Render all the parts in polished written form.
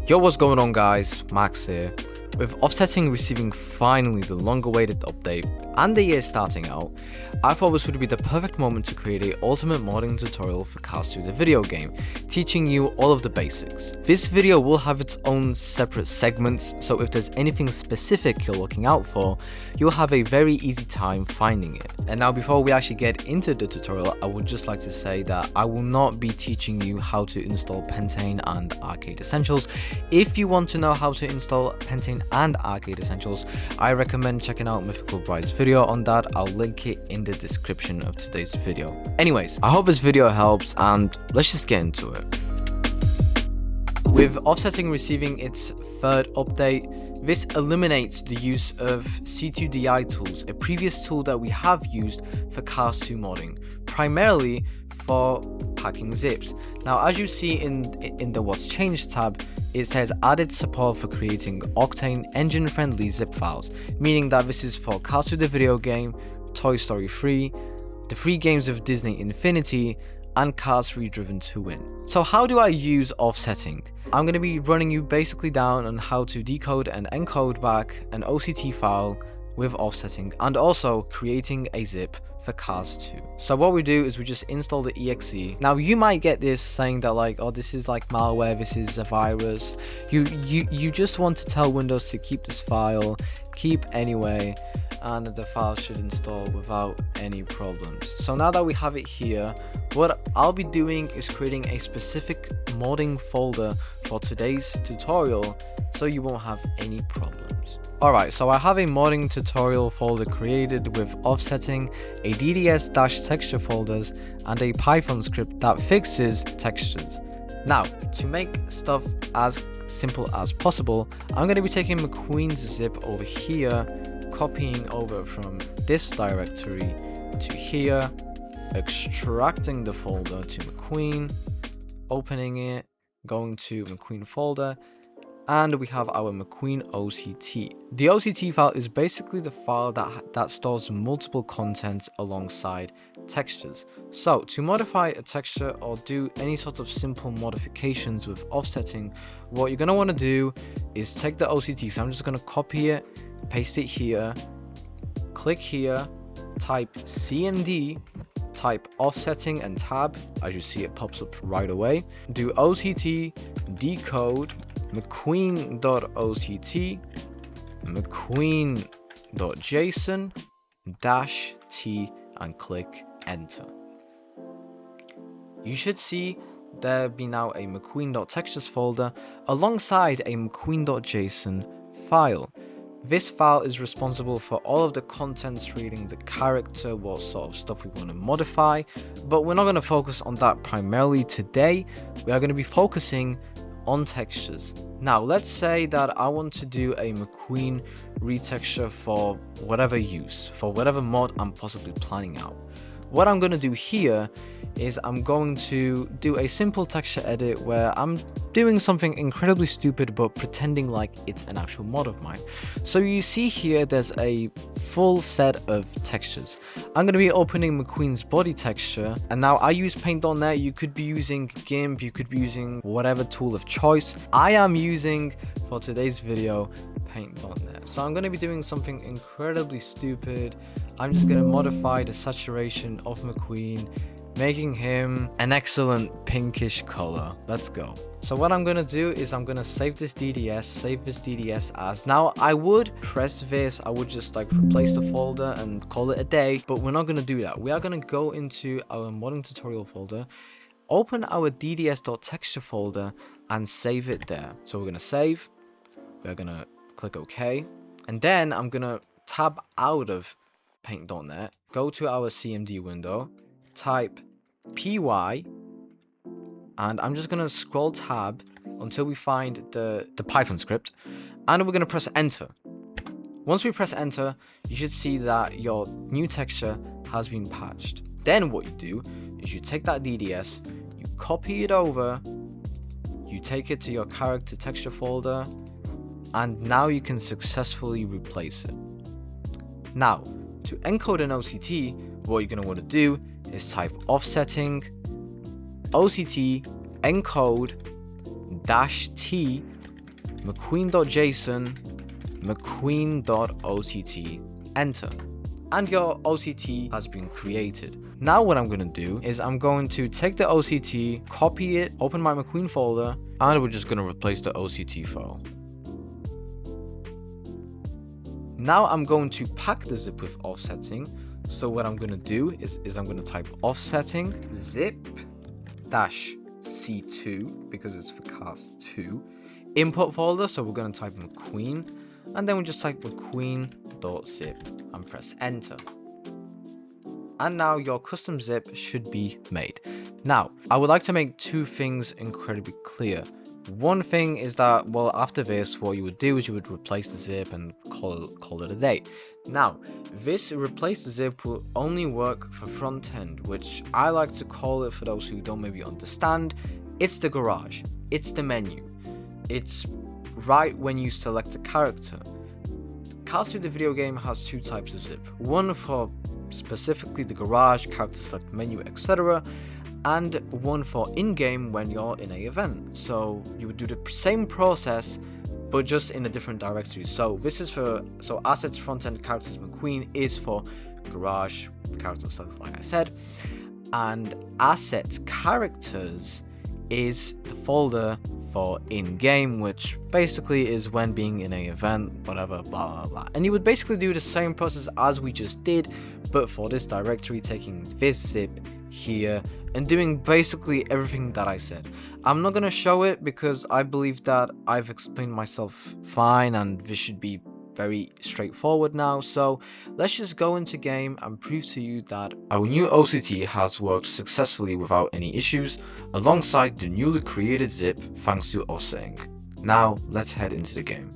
Yo, what's going on guys, Max here. With offsetting receiving finally the long-awaited update and the year starting out, I thought this would be the perfect moment to create a ultimate modding tutorial for Cars 2 the video game, teaching you all of the basics. This video will have its own separate segments, so if there's anything specific you're looking out for, you'll have a very easy time finding it. And now before we actually get into the tutorial, I would just like to say that I will not be teaching you how to install Pentane and Arcade Essentials. If you want to know how to install Pentane and Arcade Essentials, I recommend checking out Mythical Bride's video on that. I'll link it in the description of today's video. Anyways, I hope this video helps and let's just get into it. With offsetting receiving its third update, this eliminates the use of C2DI tools, a previous tool that we have used for Cars 2 modding, primarily for packing zips. Now, as you see in the What's Changed tab, it says added support for creating Octane engine-friendly zip files, meaning that this is for Cars 2 the video game, Toy Story 3, the 3 games of Disney Infinity, and Cars 3 Driven to Win. So how do I use offsetting? I'm going to be running you basically down on how to decode and encode back an OCT file with offsetting, and also creating a zip for Cars 2. So what we do is we just install the exe. Now you might get this saying that like, oh, this is like malware, this is a virus. You just want to tell Windows to keep this file, keep anyway, and the file should install without any problems. So now that we have it here, what I'll be doing is creating a specific modding folder for today's tutorial so you won't have any problems. Alright, so I have a modding tutorial folder created with offsetting, a DDS-texture folders, and a Python script that fixes textures. Now, to make stuff as simple as possible, I'm going to be taking McQueen's zip over here, copying over from this directory to here, extracting the folder to McQueen, opening it, going to McQueen folder, and we have our McQueen OCT. The OCT file is basically the file that stores multiple contents alongside textures. So to modify a texture or do any sort of simple modifications with offsetting, what you're going to want to do is take the OCT. So I'm just going to copy it, paste it here, click here, type CMD, type offsetting and tab. As you see, it pops up right away. Do OCT decode McQueen.oct, McQueen.json -t, and click enter. You should see there be now a McQueen.textures folder alongside a McQueen.json file. This file is responsible for all of the contents reading the character, what sort of stuff we want to modify, but we're not going to focus on that primarily today. We are going to be focusing on textures. Now let's say that I want to do a McQueen retexture for whatever use, for whatever mod I'm possibly planning out. What I'm going to do here is I'm going to do a simple texture edit where I'm doing something incredibly stupid but pretending like it's an actual mod of mine. So you see here there's a full set of textures. I'm going to be opening McQueen's body texture, and now I use Paint.net. You could be using GIMP, you could be using whatever tool of choice. I am using, for today's video, Paint.net. So I'm going to be doing something incredibly stupid. I'm just going to modify the saturation of McQueen, making him an excellent pinkish color. Let's go. So what I'm going to do is I'm going to save this DDS as. Now I would press this, I would just like replace the folder and call it a day, but we're not going to do that. We are going to go into our modding tutorial folder, open our DDS.texture folder and save it there. So we're going to save, we're going to click OK, and then I'm going to tab out of Paint.net, go to our CMD window, type py, and I'm just going to scroll tab until we find the Python script, and we're going to press enter. Once we press enter, you should see that your new texture has been patched. Then what you do is you take that DDS, you copy it over, you take it to your character texture folder, and now you can successfully replace it. Now, to encode an OCT, what you're going to want to do is type offsetting OCT encode -t mcqueen.json, mcqueen.oct, enter. And your OCT has been created. Now what I'm going to do is I'm going to take the OCT, copy it, open my McQueen folder, and we're just going to replace the OCT file. Now I'm going to pack the zip with offsetting. So what I'm going to do is I'm going to type offsetting zip dash C2 because it's for cast 2 input folder. So we're going to type McQueen, and then we just type mcqueen.zip and press enter. And now your custom zip should be made. Now, I would like to make two things incredibly clear. One thing is that, well, after this, what you would do is you would replace the zip and call it a day. Now, this replace the zip will only work for front end, which I like to call it, for those who don't maybe understand, it's the garage, it's the menu. It's right when you select a character. Cast 2 the video game has two types of zip. One for specifically the garage, character select menu, etc. and one for in-game when you're in an event. So you would do the same process but just in a different directory. So this is for assets front-end characters McQueen is for garage character select, like I said, and assets characters is the folder for in-game, which basically is when being in an event, whatever, blah blah blah. And you would basically do the same process as we just did, but for this directory, taking this zip here and doing basically everything that I said. I'm not going to show it because I believe that I've explained myself fine and this should be very straightforward now. So let's just go into game and prove to you that our new OCT has worked successfully without any issues alongside the newly created zip thanks to offsetting. Now let's head into the game.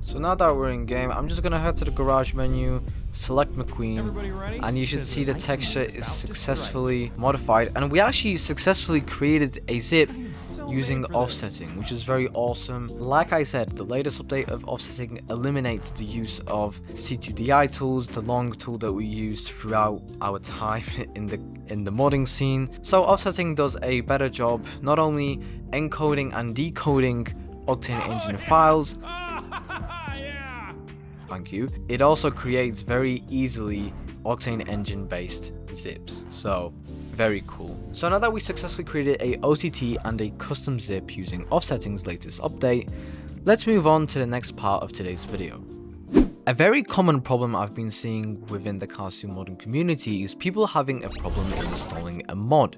So now that we're in game, I'm just gonna head to the garage menu, select McQueen, and you should see the texture is successfully modified, and we actually successfully created a zip using offsetting, which is very awesome. Like I said, the latest update of offsetting eliminates the use of C2DI tools, the long tool that we used throughout our time in the modding scene. So offsetting does a better job not only encoding and decoding Octane Engine files, thank you, it also creates very easily Octane Engine based zips. So very cool. So now that we successfully created a OCT and a custom zip using offsetting's latest update, let's move on to the next part of today's video. A very common problem I've been seeing within the Cast 2 modding community is people having a problem installing a mod.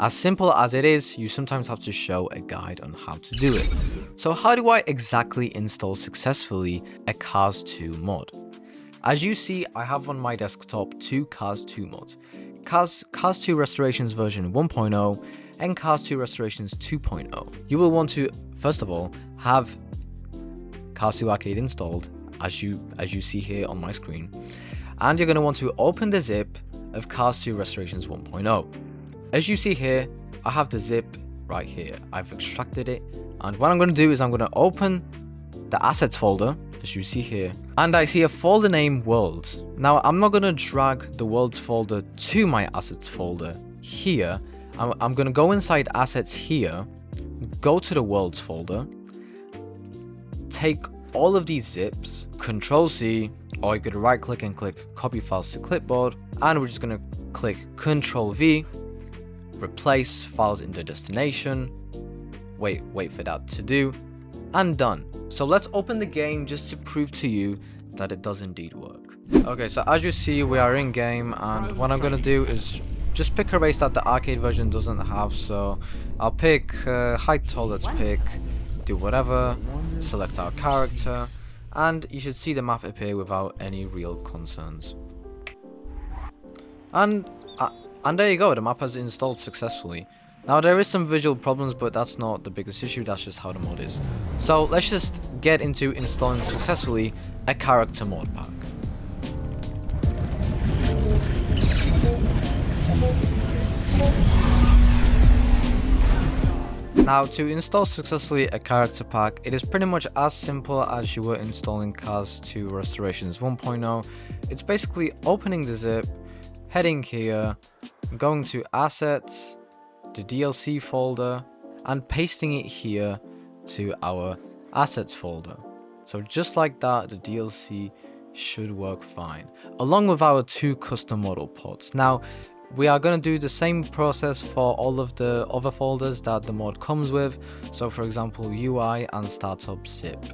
As simple as it is, you sometimes have to show a guide on how to do it. So how do I exactly install successfully a Cast 2 mod? As you see, I have on my desktop two Cast 2 mods, Cast 2 Restorations version 1.0 and Cast 2 Restorations 2.0. You will want to, first of all, have Cast 2 Arcade installed, as you see here on my screen, and you're going to want to open the zip of Cast 2 Restorations 1.0. As you see here, I have the zip right here. I've extracted it, and what I'm going to do is I'm going to open the assets folder, as you see here, and I see a folder named Worlds. Now I'm not going to drag the Worlds folder to my assets folder here. I'm going to go inside assets here, go to the Worlds folder, take all of these zips, Control C, or you could right click and click copy files to clipboard, and we're just going to click Control V, replace files in the destination, wait for that to do, and done. So let's open the game just to prove to you that it does indeed work. Okay, so as you see, we are in game, and what I'm going to do is just pick a race that the arcade version doesn't have. So I'll pick height tall, let's pick, do whatever, select our character, and you should see the map appear without any real concerns. And there you go, the map has installed successfully. Now there is some visual problems, but that's not the biggest issue, that's just how the mod is. So let's just get into installing successfully a character mod pack. Now to install successfully a character pack, it is pretty much as simple as you were installing Cast 2 Restorations 1.0. It's basically opening the zip, heading here, going to assets, the DLC folder, and pasting it here to our assets folder. So just like that, the DLC should work fine, along with our 2 custom model pods. Now, we are going to do the same process for all of the other folders that the mod comes with. So for example, UI and startup zip.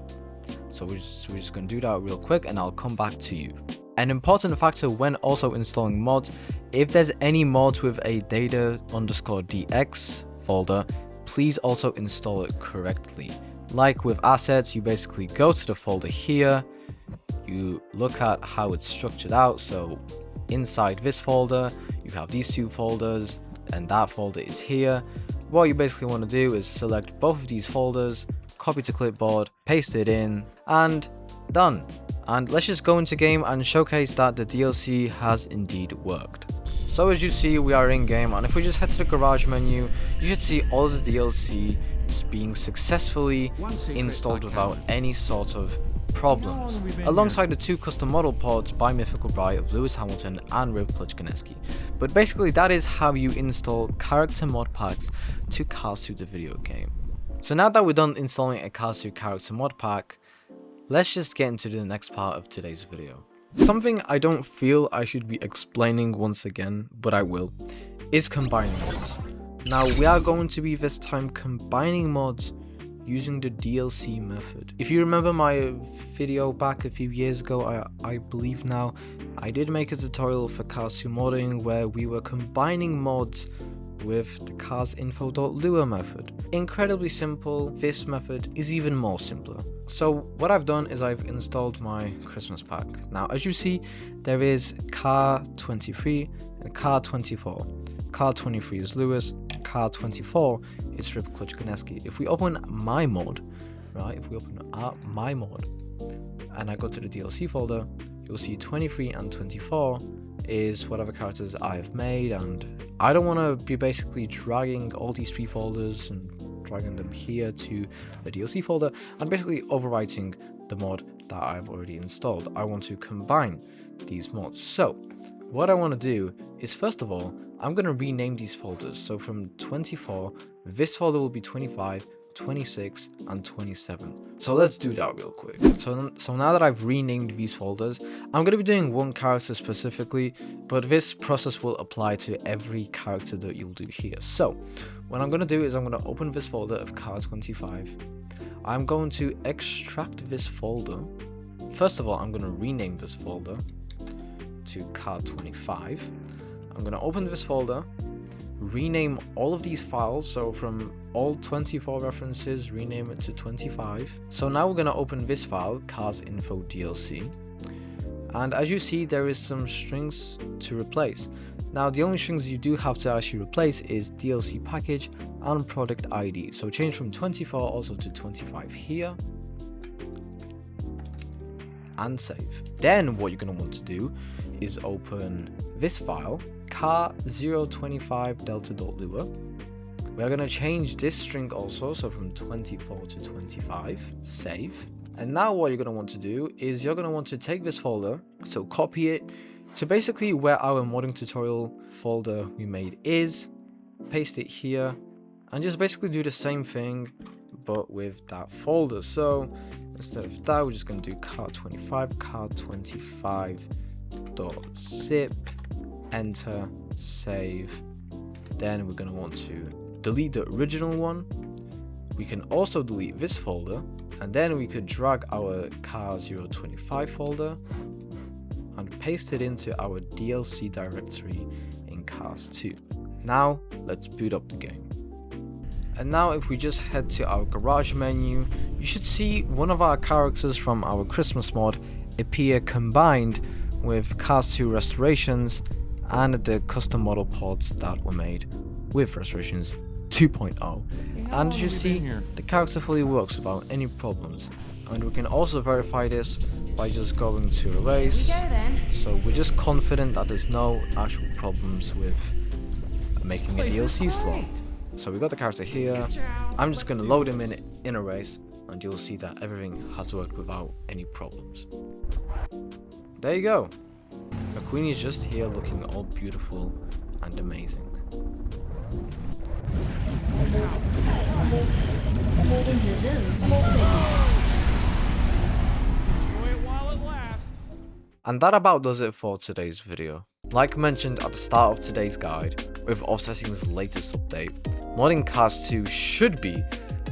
So we're just going to do that real quick, and I'll come back to you. An important factor when also installing mods, if there's any mods with a data_dx folder, please also install it correctly. Like with assets, you basically go to the folder here, you look at how it's structured out. So inside this folder, you have these 2 folders, and that folder is here. What you basically want to do is select both of these folders, copy to clipboard, paste it in, and done. And let's just go into game and showcase that the DLC has indeed worked. So as you see, we are in game, and if we just head to the garage menu, you should see all of the DLC being successfully installed without any sort of problems, alongside the 2 custom model pods by Mythical Bright of Lewis Hamilton and Rip Plutchkineski. But basically that is how you install character mod packs to Cars 2 the video game. So now that we're done installing a Cars 2 character mod pack, let's just get into the next part of today's video. Something I don't feel I should be explaining once again, but I will, is combining mods. Now we are going to be this time combining mods using the DLC method. If you remember my video back a few years ago, I believe now, I did make a tutorial for Cars 2 modding where we were combining mods with the carsinfo.lua method. Incredibly simple. This method is even more simpler. So what I've done is I've installed my Christmas pack. Now as you see, there is car 23 and car 24. Car 23 is Lewis, car 24 is Rip Plutchkineski. If we open my mod, right, if we open my mod and I go to the DLC folder, you'll see 23 and 24 is whatever characters I've made, and I don't want to be basically dragging all these 3 folders and dragging them here to the DLC folder and basically overwriting the mod that I've already installed. I want to combine these mods. So what I want to do is, first of all, I'm going to rename these folders. So from 24, this folder will be 25, 26, and 27. So let's do that real quick. So now that I've renamed these folders, I'm going to be doing one character specifically, but this process will apply to every character that you'll do here. So what I'm going to do is I'm going to open this folder of car 25. I'm going to extract this folder. First of all, I'm going to rename this folder to car 25. I'm going to open this folder, rename all of these files, so from all 24 references, rename it to 25. So now we're going to open this file, carsinfo DLC, and as you see, there is some strings to replace. Now the only strings you do have to actually replace is DLC package and product ID. So change from 24 also to 25 here, and save. Then what you're going to want to do is open this file, car025 delta.lua. We're going to change this string also, so from 24 to 25, save. And now what you're going to want to do is you're going to want to take this folder, so copy it to basically where our modding tutorial folder we made is, paste it here, and just basically do the same thing but with that folder. So instead of that, we're just going to do car25, car25.zip, enter, save. Then we're going to want to delete the original one. We can also delete this folder, and then we could drag our car025 folder and paste it into our DLC directory in Cars 2. Now let's boot up the game. And now if we just head to our garage menu, you should see one of our characters from our Christmas mod appear combined with Cars 2 restorations and the custom model pods that were made with restorations 2.0. And as you see, the character fully works without any problems. And we can also verify this by just going to erase. So we're just confident that there's no actual problems with making a DLC slot. So we got the character here. I'm just going to load him in erase, and you'll see that everything has worked without any problems. There you go. McQueen is just here looking all beautiful and amazing. In the zone, And that about does it for today's video. Like mentioned at the start of today's guide, with Offsetting's latest update, modding Cars 2 should be,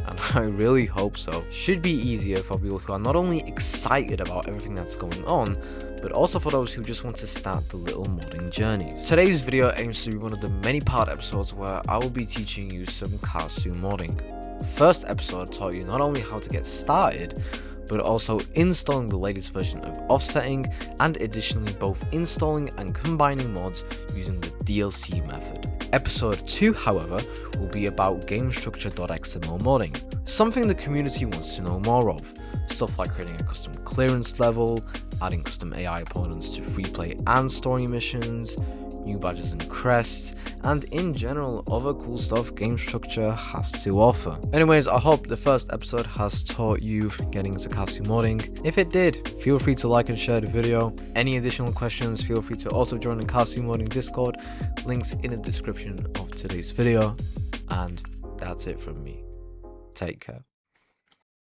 and I really hope so, should be easier for people who are not only excited about everything that's going on, but also for those who just want to start the little modding journeys. Today's video aims to be one of the many part episodes where I will be teaching you some Cars 2 modding. The first episode taught you not only how to get started, but also installing the latest version of offsetting, and additionally both installing and combining mods using the DLC method. Episode 2, however, will be about GameStructure.xml modding, something the community wants to know more of. Stuff like creating a custom clearance level, adding custom AI opponents to free play and story missions, new badges and crests, and in general other cool stuff GameStructure has to offer. Anyways, I hope the first episode has taught you getting into Cars 2 modding. If it did, feel free to like and share the video. Any additional questions, feel free to also join the Cars 2 modding Discord, links in the description of today's video. And that's it from me. Take care.